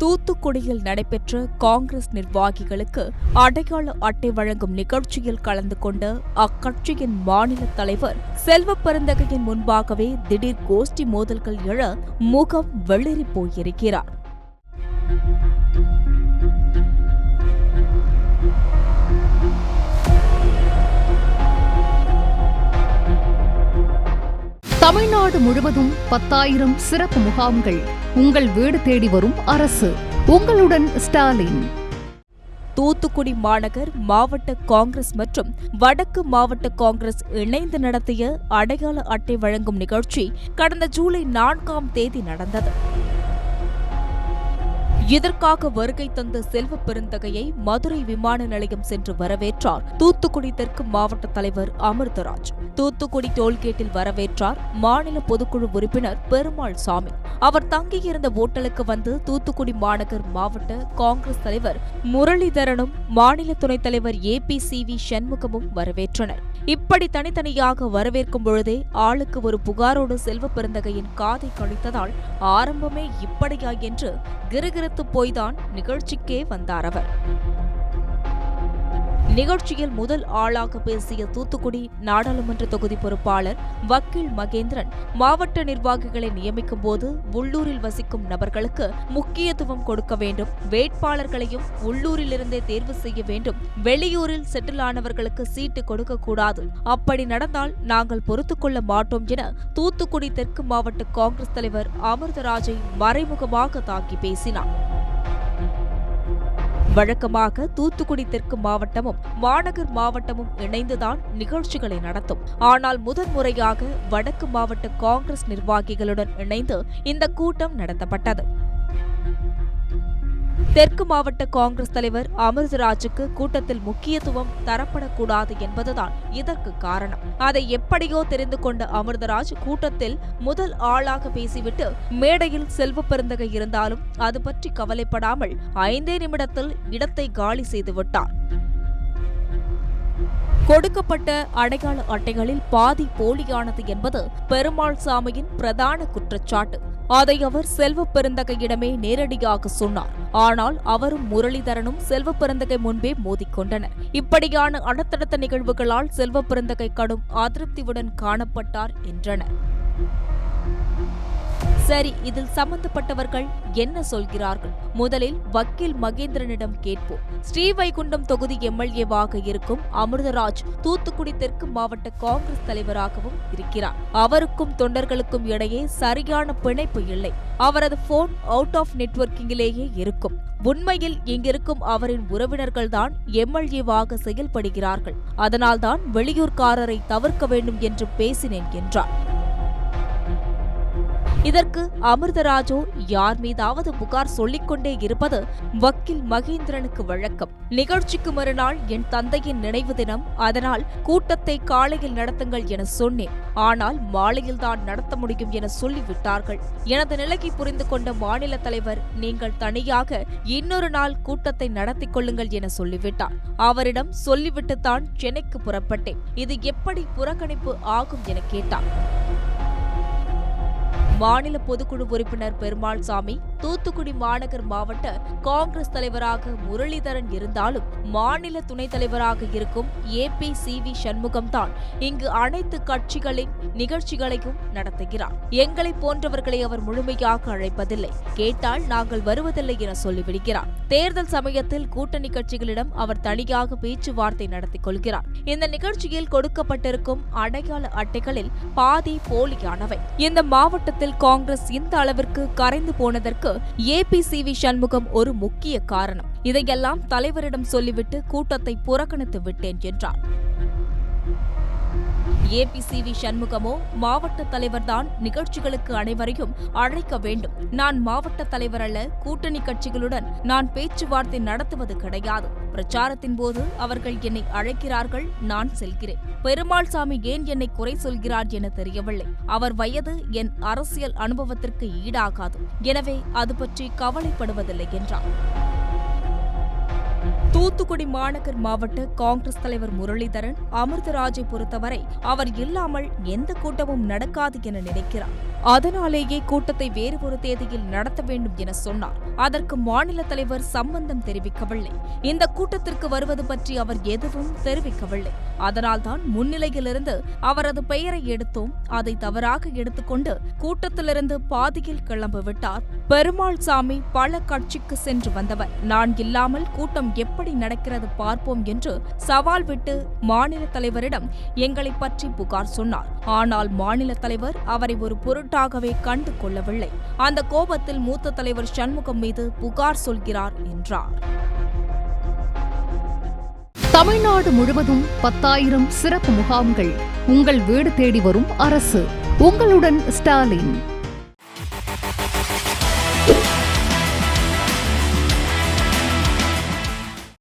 தூத்துக்குடியில் நடைபெற்ற காங்கிரஸ் நிர்வாகிகளுக்கு அடையாள அட்டை வழங்கும் நிகழ்ச்சியில் கலந்து கொண்ட அக்கட்சியின் மாநில தலைவர் செல்வப்பெருந்தகையின் முன்பாகவே திடீர் கோஷ்டி மோதல்கள் எழ முகம் வெளிரி போயிருக்கிறார். தமிழ்நாடு முழுவதும் 10,000 சிறப்பு முகாம்கள். உங்கள் வீடு தேடி வரும் அரசு. உங்களுடன் ஸ்டாலின். தூத்துக்குடி மாநகர் மாவட்ட காங்கிரஸ் மற்றும் வடக்கு மாவட்ட காங்கிரஸ் இணைந்து நடத்திய அடையாள அட்டை வழங்கும் நிகழ்ச்சி கடந்த ஜூலை 4ஆம் தேதி நடந்தது. இதற்காக வருகை தந்த செல்வப்பெருந்தகையை மதுரை விமான நிலையம் சென்று வரவேற்றார் தூத்துக்குடி தெற்கு மாவட்ட தலைவர் அமிர்தராஜ். தூத்துக்குடி டோல்கேட்டில் வரவேற்றார் மாநில பொதுக்குழு உறுப்பினர் பெருமாள் சாமி. அவர் தங்கியிருந்த ஓட்டலுக்கு வந்து தூத்துக்குடி மாநகர் மாவட்ட காங்கிரஸ் தலைவர் முரளிதரனும் மாநில துணைத் தலைவர் APCV சண்முகமும் வரவேற்றனர். இப்படி தனித்தனியாக வரவேற்கும் பொழுதே ஆளுக்கு ஒரு புகாரோடு செல்வப்பெருந்தகையின் காதை கழித்ததால் ஆரம்பமே இப்படியா என்று கிறுகிறுத்து போய்தான் நிகழ்ச்சிக்கே வந்தார் அவர். நிகழ்ச்சியில் முதல் ஆளாக பேசிய தூத்துக்குடி நாடாளுமன்ற தொகுதி பொறுப்பாளர் வக்கீல் மகேந்திரன், மாவட்ட நிர்வாகிகளை நியமிக்கும் போது உள்ளூரில் வசிக்கும் நபர்களுக்கு முக்கியத்துவம் கொடுக்க வேண்டும், வேட்பாளர்களையும் உள்ளூரிலிருந்தே தேர்வு செய்ய வேண்டும், வெளியூரில் செட்டில் ஆனவர்களுக்கு சீட்டு கொடுக்கக்கூடாது, அப்படி நடந்தால் நாங்கள் பொறுத்துக்கொள்ள மாட்டோம் என தூத்துக்குடி தெற்கு மாவட்ட காங்கிரஸ் தலைவர் அமிர்தராஜை மறைமுகமாக தாக்கி பேசினார். வழக்கமாக தூத்துக்குடி தெற்கு மாவட்டமும் மாநகர் மாவட்டமும் இணைந்துதான் நிகழ்ச்சிகளை நடத்தும். ஆனால் முதன்முறையாக வடக்கு மாவட்ட காங்கிரஸ் நிர்வாகிகளுடன் இணைந்து இந்த கூட்டம் நடத்தப்பட்டது. தெற்கு மாவட்ட காங்கிரஸ் தலைவர் அமிர்தராஜுக்கு கூட்டத்தில் முக்கியத்துவம் தரப்படக்கூடாது என்பதுதான் இதற்கு காரணம். அதை எப்படியோ தெரிந்து கொண்ட அமிர்தராஜ் கூட்டத்தில் முதல் ஆளாக பேசிவிட்டு மேடையில் செல்வப்பெருந்தகை இருந்தாலும் அது பற்றி கவலைப்படாமல் 5 நிமிடத்தில் இடத்தை காலி செய்துவிட்டார். கொடுக்கப்பட்ட அடையாள அட்டைகளில் பாதி போலியானது என்பது பெருமாள் சாமியின் பிரதான குற்றச்சாட்டு. அதை அவர் செல்வப்பெருந்தகையிடமே நேரடியாக சொன்னார். ஆனால் அவரும் முரளிதரனும் செல்வப்பெருந்தகை முன்பே மோதிக்கொண்டனர். இப்படியான அடுத்தடுத்த நிகழ்வுகளால் செல்வப்பெருந்தகை கடும் அதிருப்தியுடன் காணப்பட்டார் என்றனர். சரி, இதில் சம்பந்தப்பட்டவர்கள் என்ன சொல்கிறார்கள்? முதலில் வக்கீல் மகேந்திரனிடம் கேட்போம். ஸ்ரீவைகுண்டம் தொகுதி MLA-வாக இருக்கும் அமிர்தராஜ் தூத்துக்குடி தெற்கு மாவட்ட காங்கிரஸ் தலைவராகவும் இருக்கிறார். அவருக்கும் தொண்டர்களுக்கும் இடையே சரியான பிணைப்பு இல்லை. அவரது போன் அவுட் ஆஃப் நெட்வொர்க்கிங்கிலேயே இருக்கும். உண்மையில் இங்கிருக்கும் அவரின் உறவினர்கள்தான் MLA-வாக செயல்படுகிறார்கள். அதனால்தான் வெளியூர்காரரை தவிர்க்க வேண்டும் என்று பேசினேன் என்றார். இதற்கு அமிர்தராஜோ யார் மீதாவது புகார் சொல்லிக்கொண்டே இருப்பது வக்கீல் மகேந்திரனுக்கு வழக்கம். நிகழ்ச்சிக்கு மறுநாள் என் தந்தையின் நினைவு தினம், அதனால் கூட்டத்தை காலையில் நடத்துங்கள் என சொன்னேன். ஆனால் மாலையில்தான் நடத்த முடியும் என சொல்லிவிட்டார்கள். எனது நிலையை புரிந்து கொண்ட மாநில தலைவர், நீங்கள் தனியாக இன்னொரு நாள் கூட்டத்தை நடத்திக் கொள்ளுங்கள் என சொல்லிவிட்டார். அவரிடம் சொல்லிவிட்டுத்தான் சென்னைக்கு புறப்பட்டேன். இது எப்படி புறக்கணிப்பு ஆகும் என கேட்டார். மாநில பொதுக்குழு உறுப்பினர் பெருமாள் சாமி தூத்துக்குடி மாநகர் மாவட்ட காங்கிரஸ் தலைவராக முரளிதரன் இருந்தாலும் மாநில துணைத் தலைவராக இருக்கும் APCV சண்முகம்தான் இங்கு அனைத்து கட்சிகளின் நிகழ்ச்சிகளையும் நடத்துகிறார். எங்களை போன்றவர்களை அவர் முழுமையாக அழைப்பதில்லை. கேட்டால் நாங்கள் வருவதில்லை என சொல்லிவிடுகிறார். தேர்தல் சமயத்தில் கூட்டணி கட்சிகளிடம் அவர் தனியாக பேச்சுவார்த்தை நடத்திக் கொள்கிறார். இந்த நிகழ்ச்சியில் கொடுக்கப்பட்டிருக்கும் அடையாள அட்டைகளில் பாதி போலியானவை. இந்த மாவட்டத்தில் காங்கிரஸ் இந்த அளவிற்கு கரைந்து போனதற்கு APCV சண்முகம் ஒரு முக்கிய காரணம். இதையெல்லாம் தலைவரிடம் சொல்லிவிட்டு கூட்டத்தை புறக்கணித்து விட்டேன் என்றார். APCV சண்முகமோ மாவட்ட தலைவர்தான் நிகழ்ச்சிகளுக்கு அனைவரையும் அழைக்க வேண்டும். நான் மாவட்ட தலைவர் அல்ல. கூட்டணி கட்சிகளுடன் நான் பேச்சுவார்த்தை நடத்துவது கிடையாது. பிரச்சாரத்தின் போது அவர்கள் என்னை அழைக்கிறார்கள், நான் செல்கிறேன். பெருமாள் சாமி ஏன் என்னை குறை சொல்கிறார் என தெரியவில்லை. அவர் வயது என் அரசியல் அனுபவத்திற்கு ஈடாகாது. எனவே அது பற்றி கவலைப்படுவதில்லை என்றார். தூத்துக்குடி மாநகர் மாவட்ட காங்கிரஸ் தலைவர் முரளிதரன் அமிர்தராஜை பொறுத்தவரை அவர் இல்லாமல் எந்த கூட்டமும் நடக்காது என நினைக்கிறார். அதனாலேயே கூட்டத்தை வேறு ஒரு தேதியில் நடத்த வேண்டும் என சொன்னார். அதற்கு மாநில தலைவர் சம்பந்தம் தெரிவிக்கவில்லை. இந்த கூட்டத்திற்கு வருவது பற்றி அவர் எதுவும் தெரிவிக்கவில்லை. அதனால்தான் முன்னிலையிலிருந்து அவரது பெயரை எடுத்தோம். அதை தவறாக எடுத்துக்கொண்டு கூட்டத்திலிருந்து பாதியில் கிளம்பிவிட்டார். பெருமாள் சாமி பல கட்சிக்கு சென்று வந்தவர். நான் இல்லாமல் கூட்டம் எப்படி நடக்கிறது பார்ப்போம் என்று சவால் விட்டு மாநில தலைவரிடம் எங்களை பற்றி புகார் சொன்னார். ஆனால் மாநில தலைவர் அவரை ஒரு பொருட்டாகவே கண்டு கொள்ளவில்லை. அந்த கோபத்தில் மூத்த தலைவர் சண்முகம் மீது புகார் சொல்கிறார் என்றார். தமிழ்நாடு முழுவதும் 10,000 சிறப்பு முகாம்கள். உங்கள் வீடு தேடி வரும் அரசு. உங்களுடன் ஸ்டாலின்.